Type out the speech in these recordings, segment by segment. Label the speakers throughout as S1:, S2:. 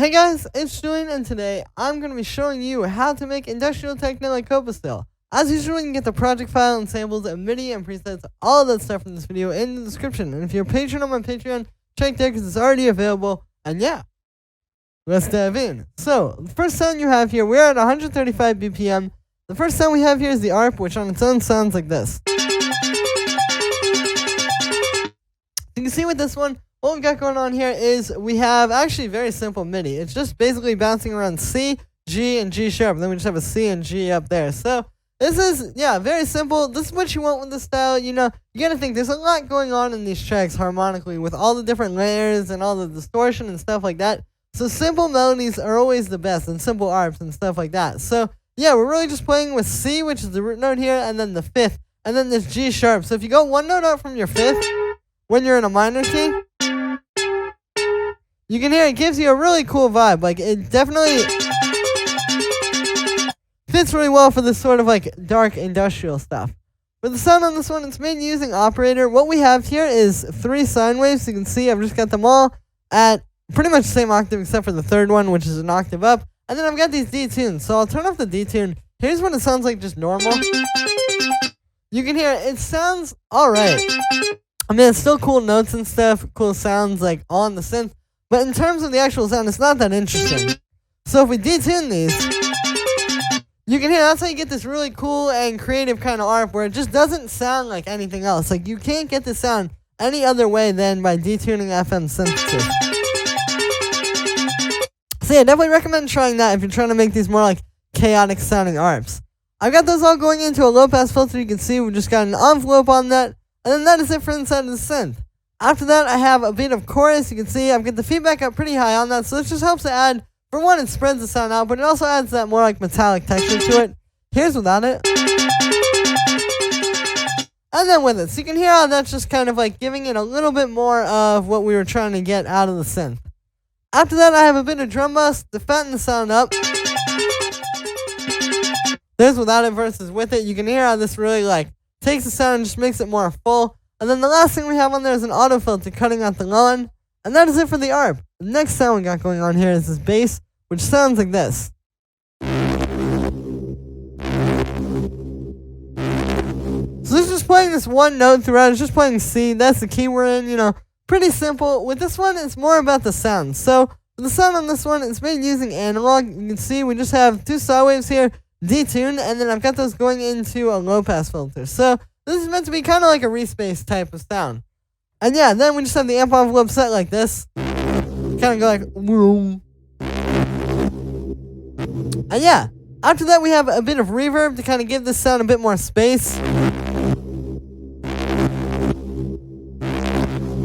S1: Hey guys, it's Julian, and today I'm going to be showing you how to make industrial techno like Kobosil. As usual, you can get the project file and samples and MIDI and presets, all of that stuff from this video in the description. And if you're a patron on my Patreon, check there because it's already available. And yeah, let's dive in. So, the first sound you have here, we're at 135 BPM. The first sound we have here is the ARP, which on its own sounds like this. You can see with this one, what we've got going on here is we have actually very simple MIDI. It's just basically bouncing around C, G, and G sharp. And then we just have a C and G up there. So this is, yeah, very simple. This is what you want with this style. You know, you gotta think there's a lot going on in these tracks harmonically with all the different layers and all the distortion and stuff like that. So simple melodies are always the best, and simple ARPs and stuff like that. So yeah, we're really just playing with C, which is the root note here, and then the fifth, and then this G sharp. So if you go one note up from your fifth when you're in a minor key, you can hear it gives you a really cool vibe. Like, it definitely fits really well for this sort of like dark industrial stuff. For the sound on this one, it's made using operator. What we have here is 3 sine waves. You can see I've just got them all at pretty much the same octave except for the third one, which is an octave up. And then I've got these detunes. So I'll turn off the detune. Here's what it sounds like just normal. You can hear it sounds alright. I mean, it's still cool notes and stuff, cool sounds like on the synth. But in terms of the actual sound, it's not that interesting. So if we detune these, you can hear that's how you get this really cool and creative kind of ARP where it just doesn't sound like anything else. Like, you can't get the sound any other way than by detuning FM synthesis. So yeah, definitely recommend trying that if you're trying to make these more like chaotic sounding ARPs. I've got those all going into a low pass filter. You can see we just got an envelope on that. And then that is it for inside of the synth. After that, I have a bit of chorus. You can see I've got the feedback up pretty high on that, so this just helps to add, for one, it spreads the sound out, but it also adds that more like metallic texture to it. Here's without it. And then with it. So you can hear how that's just kind of like giving it a little bit more of what we were trying to get out of the synth. After that, I have a bit of drum bus to fatten the sound up. There's without it versus with it. You can hear how this really like takes the sound and just makes it more full. And then the last thing we have on there is an auto filter cutting out the low end. And that is it for the ARP. The next sound we got going on here is this bass, which sounds like this. So this is just playing this one note throughout. It's just playing C. That's the key we're in, you know. Pretty simple. With this one, it's more about the sound. So for the sound on this one, it's made using analog. You can see we just have 2 saw waves here, detune, and then I've got those going into a low pass filter. So this is meant to be kind of like a respace type of sound. And yeah, then we just have the amp envelope set like this. Kind of go like, whoom. And yeah, after that we have a bit of reverb to kind of give this sound a bit more space.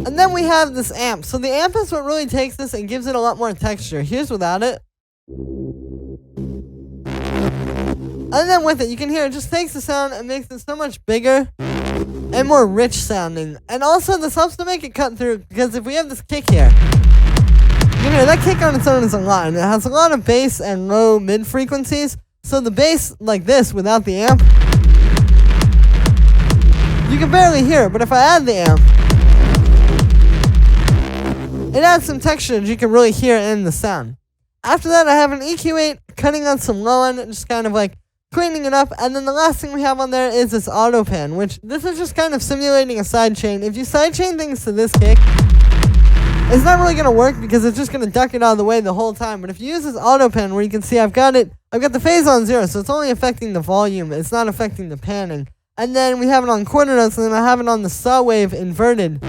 S1: And then we have this amp. So the amp is what really takes this and gives it a lot more texture. Here's without it. And then with it, you can hear it just takes the sound and makes it so much bigger and more rich sounding. And also, this helps to make it cut through, because if we have this kick here, you can hear that kick on its own is a lot, and it has a lot of bass and low mid frequencies. So the bass, like this, without the amp, you can barely hear it. But if I add the amp, it adds some texture and you can really hear it in the sound. After that, I have an EQ8 cutting on some low end, just kind of like cleaning it up. And then the last thing we have on there is this auto pan, which this is just kind of simulating a sidechain. If you sidechain things to this kick, it's not really going to work because it's just going to duck it out of the way the whole time. But if you use this auto pan, where you can see I've got the phase on 0, so it's only affecting the volume. It's not affecting the panning. And then we have it on quarter notes, and then I have it on the saw wave inverted.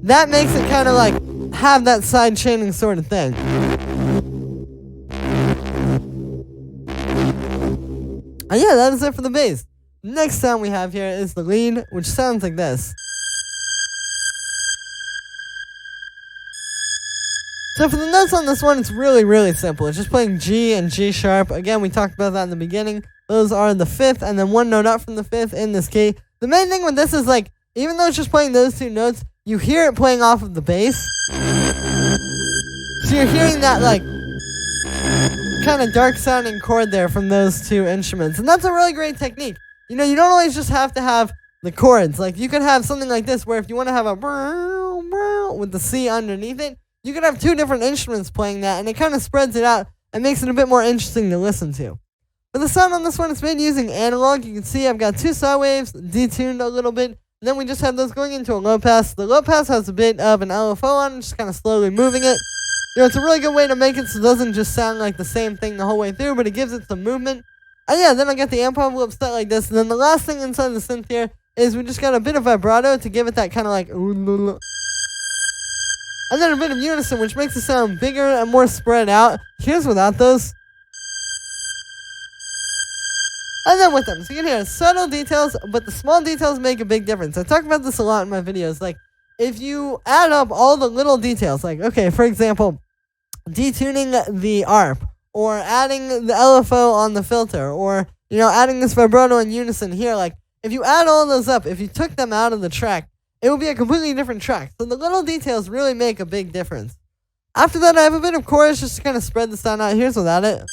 S1: That makes it kind of like have that sidechaining sort of thing. And yeah, that is it for the bass. The next sound we have here is the lead, which sounds like this. So for the notes on this one, it's really, really simple. It's just playing G and G sharp. Again, we talked about that in the beginning. Those are the 5th, and then 1 note up from the 5th in this key. The main thing with this is, like, even though it's just playing those 2 notes, you hear it playing off of the bass. So you're hearing that, like, kind of dark sounding chord there from those 2 instruments. And that's a really great technique. You know, you don't always just have to have the chords. Like, you could have something like this where if you want to have a with the C underneath it, you can have two different instruments playing that, and it kind of spreads it out and makes it a bit more interesting to listen to. For the sound on this one, it's made using analog. You can see I've got two saw waves, detuned a little bit, and then we just have those going into a low pass. The low pass has a bit of an LFO on it, just kind of slowly moving it. It's a really good way to make it so it doesn't just sound like the same thing the whole way through, but it gives it some movement. And yeah, then I got the amp envelope set like this, and then the last thing inside the synth here is we just got a bit of vibrato to give it that kind of like and then a bit of unison, which makes it sound bigger and more spread out. Here's without those. And then with them. So you can hear subtle details, but the small details make a big difference. I talk about this a lot in my videos. Like, if you add up all the little details, like, okay, for example, detuning the ARP, or adding the LFO on the filter, or, adding this vibrato and unison here, like, if you add all those up, if you took them out of the track, it would be a completely different track. So the little details really make a big difference. After that, I have a bit of chorus just to kind of spread the sound out. Here's without it.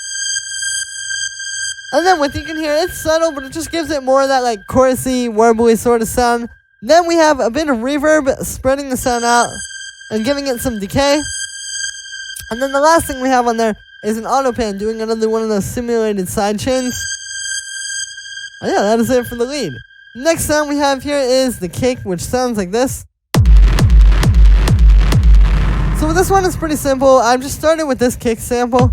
S1: And then with you can hear, it's subtle, but it just gives it more of that like chorusy, warbly sort of sound. Then we have a bit of reverb, spreading the sound out and giving it some decay. And then the last thing we have on there is an auto pan, doing another one of those simulated side chains. Oh yeah, that is it for the lead. Next sound we have here is the kick, which sounds like this. So this one is pretty simple. I've just started with this kick sample.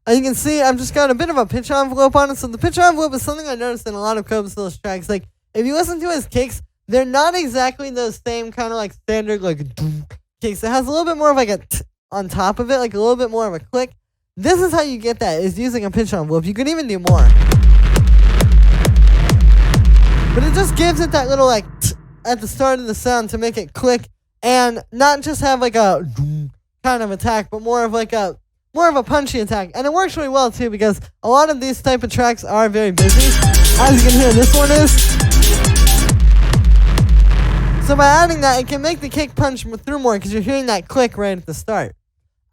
S1: And you can see I've just got a bit of a pitch envelope on it. So the pitch envelope is something I noticed in a lot of Kobosil's tracks. Like, if you listen to his kicks, they're not exactly those same kind of like standard like kicks. It has a little bit more of like a on top of it, like a little bit more of a click. This is how you get that, is using a pitch envelope. You could even do more. But it just gives it that little like at the start of the sound to make it click and not just have like a kind of attack, but more of a punchy attack. And it works really well too, because a lot of these type of tracks are very busy. As you can hear, this one is. So by adding that, it can make the kick punch through more because you're hearing that click right at the start.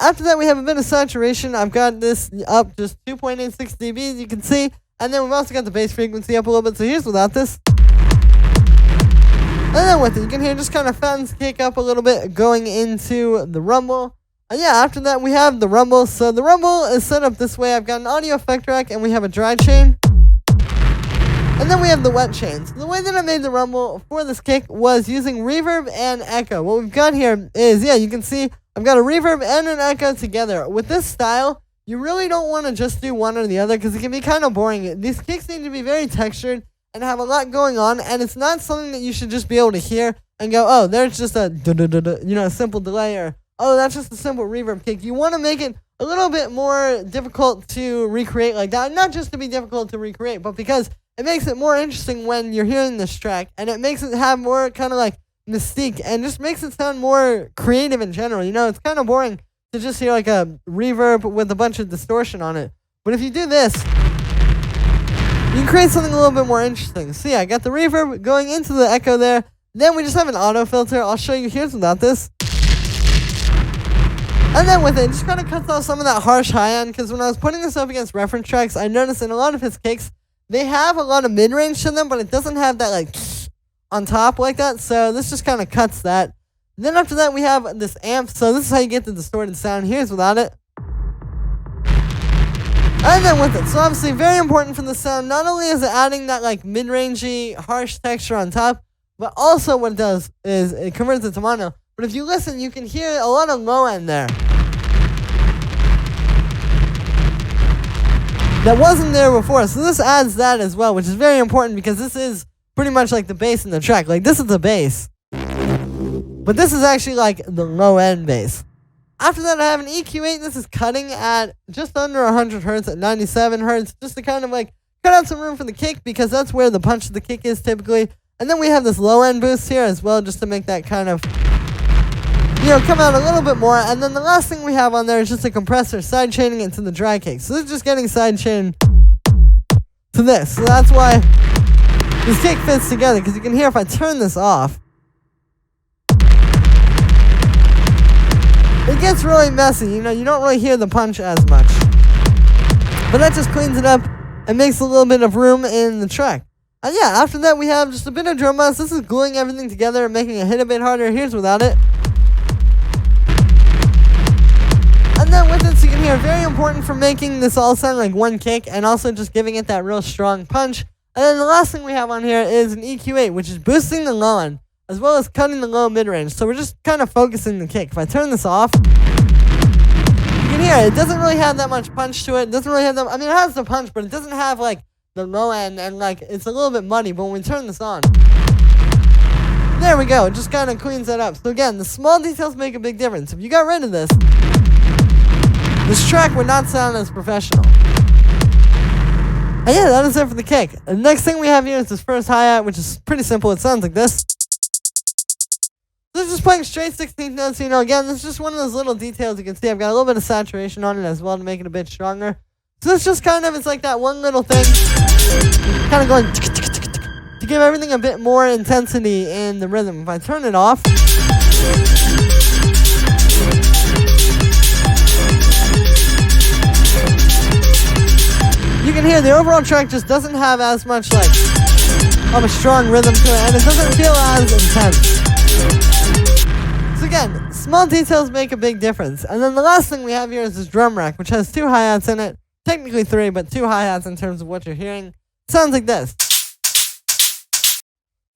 S1: After that, we have a bit of saturation. I've got this up just 2.86 dB, you can see. And then we've also got the bass frequency up a little bit. So here's without this. And then with it, you can hear just kind of fountains kick up a little bit going into the rumble. And yeah, after that, we have the rumble. So the rumble is set up this way. I've got an audio effect rack, and we have a dry chain. And then we have the wet chain. So the way that I made the rumble for this kick was using reverb and echo. What we've got here is, yeah, you can see I've got a reverb and an echo together. With this style, you really don't want to just do one or the other because it can be kind of boring. These kicks need to be very textured and have a lot going on, and it's not something that you should just be able to hear and go, oh, there's just a simple delay, or oh, that's just a simple reverb kick. You want to make it a little bit more difficult to recreate like that. Not just to be difficult to recreate, but because it makes it more interesting when you're hearing this track, and it makes it have more kind of like mystique, and just makes it sound more creative in general. It's kind of boring to just hear like a reverb with a bunch of distortion on it. But if you do this, you can create something a little bit more interesting. So yeah, I got the reverb going into the echo there. Then we just have an auto filter. I'll show you here's without this. And then with it just kind of cuts off some of that harsh high end, because when I was putting this up against reference tracks, I noticed in a lot of his kicks, they have a lot of mid-range to them, but it doesn't have that like on top like that. So this just kind of cuts that. Then after that, we have this amp. So this is how you get the distorted sound. Here's without it. And then with it. So obviously very important for the sound. Not only is it adding that like mid-rangey, harsh texture on top, but also what it does is it converts it to mono. But if you listen, you can hear a lot of low end there that wasn't there before. So this adds that as well, which is very important because this is pretty much like the bass in the track. Like this is the bass, but this is actually like the low end bass. After that, I have an EQ8. This is cutting at just under 100 hertz at 97 hertz, just to kind of like cut out some room for the kick, because that's where the punch of the kick is typically. And then we have this low end boost here as well, just to make that kind of, come out a little bit more. And then the last thing we have on there is just a compressor side chaining it to the dry kick. So this is just getting side chained to this. So that's why this kick fits together, because you can hear if I turn this off, it gets really messy. You don't really hear the punch as much. But that just cleans it up and makes a little bit of room in the track. And yeah, after that we have just a bit of drum bass. This is gluing everything together and making it hit a bit harder. Here's without it. here, very important for making this all sound like one kick and also just giving it that real strong punch. And then the last thing we have on here is an EQ8, which is boosting the low end as well as cutting the low mid-range. So we're just kind of focusing the kick. If I turn this off, you can hear it doesn't really have that much punch to it. It doesn't really have that, I mean, it has the punch, but it doesn't have like the low end, and like it's a little bit muddy. But when we turn this on, there we go. It just kind of cleans that up. So again, the small details make a big difference. If you got rid of this track would not sound as professional. And yeah, that is it for the kick. The next thing we have here is this first hi-hat, which is pretty simple. It sounds like this. This is just playing straight 16th notes. You know, again, this is just one of those little details. You can see I've got a little bit of saturation on it as well to make it a bit stronger. So this just kind of, it's like that one little thing, kind of going to give everything a bit more intensity in the rhythm. If I turn it off, you can hear the overall track just doesn't have as much like of a strong rhythm to it, and it doesn't feel as intense. So again, small details make a big difference. And then the last thing we have here is this drum rack, which has 2 hi-hats in it. Technically 3, but 2 hi-hats in terms of what you're hearing. It sounds like this.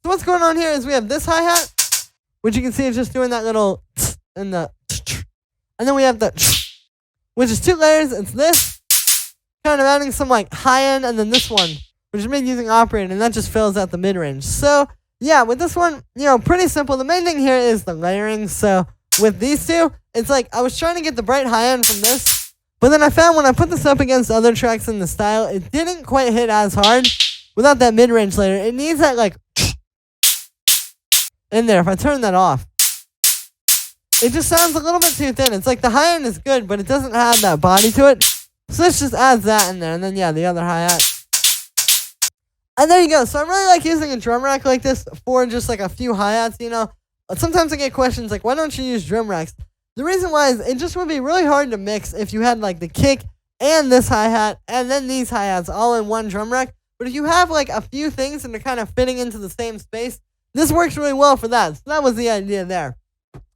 S1: So what's going on here is we have this hi-hat, which you can see is just doing that little and the, and then we have the, which is 2 layers. It's this, kind of adding some like high end, and then this one, which is made using operator, and that just fills out the mid-range. So yeah, with this one, you know, pretty simple. The main thing here is the layering. So with these two, it's like I was trying to get the bright high end from this, but then I found when I put this up against other tracks in the style, it didn't quite hit as hard without that mid-range layer. It needs that like in there. If I turn that off, it just sounds a little bit too thin. It's like the high end is good, but it doesn't have that body to it. So this just adds that in there, and then yeah, the other hi-hat. And there you go. So I really like using a drum rack like this for just like a few hi-hats, you know. Sometimes I get questions like, why don't you use drum racks? The reason why is it just would be really hard to mix if you had like the kick and this hi-hat and then these hi-hats all in one drum rack. But if you have like a few things and they're kind of fitting into the same space, this works really well for that. So that was the idea there.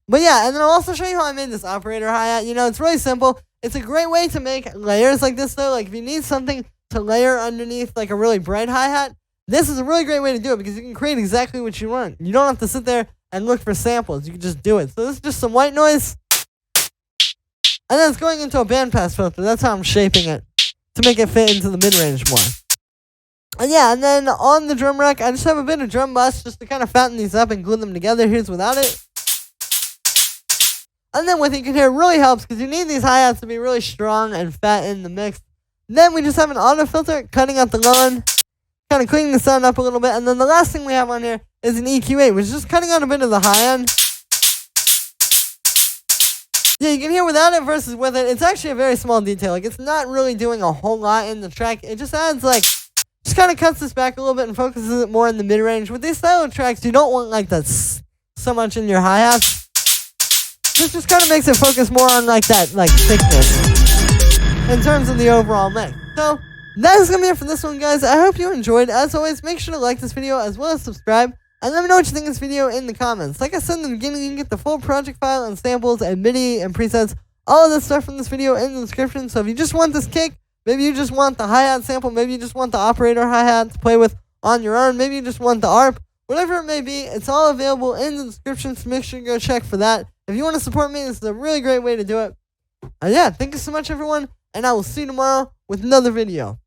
S1: But yeah, and then I'll also show you how I made this operator hi-hat. You know, it's really simple. It's a great way to make layers like this though. Like if you need something to layer underneath like a really bright hi-hat, this is a really great way to do it because you can create exactly what you want. You don't have to sit there and look for samples. You can just do it. So this is just some white noise. And then it's going into a bandpass filter. That's how I'm shaping it to make it fit into the mid-range more. And yeah, and then on the drum rack, I just have a bit of drum bus just to kind of fatten these up and glue them together. Here's without it. And then with it, you can hear it really helps because you need these hi-hats to be really strong and fat in the mix. Then we just have an auto filter cutting out the low end, kind of cleaning the sound up a little bit. And then the last thing we have on here is an EQ8, which is just cutting out a bit of the high end. Yeah, you can hear without it versus with it. It's actually a very small detail. Like, it's not really doing a whole lot in the track. It just adds, like, just kind of cuts this back a little bit and focuses it more in the mid-range. With these style of tracks, you don't want, like, that so much in your hi-hats. This just kind of makes it focus more on, like, that, like, thickness in terms of the overall mix. So, that is going to be it for this one, guys. I hope you enjoyed. As always, make sure to like this video as well as subscribe. And let me know what you think of this video in the comments. Like I said in the beginning, you can get the full project file and samples and MIDI and presets, all of this stuff from this video in the description. So if you just want this kick, maybe you just want the hi-hat sample, maybe you just want the operator hi-hat to play with on your own, maybe you just want the ARP, whatever it may be, it's all available in the description, so make sure you go check for that. If you want to support me, this is a really great way to do it. And yeah, thank you so much, everyone, and I will see you tomorrow with another video.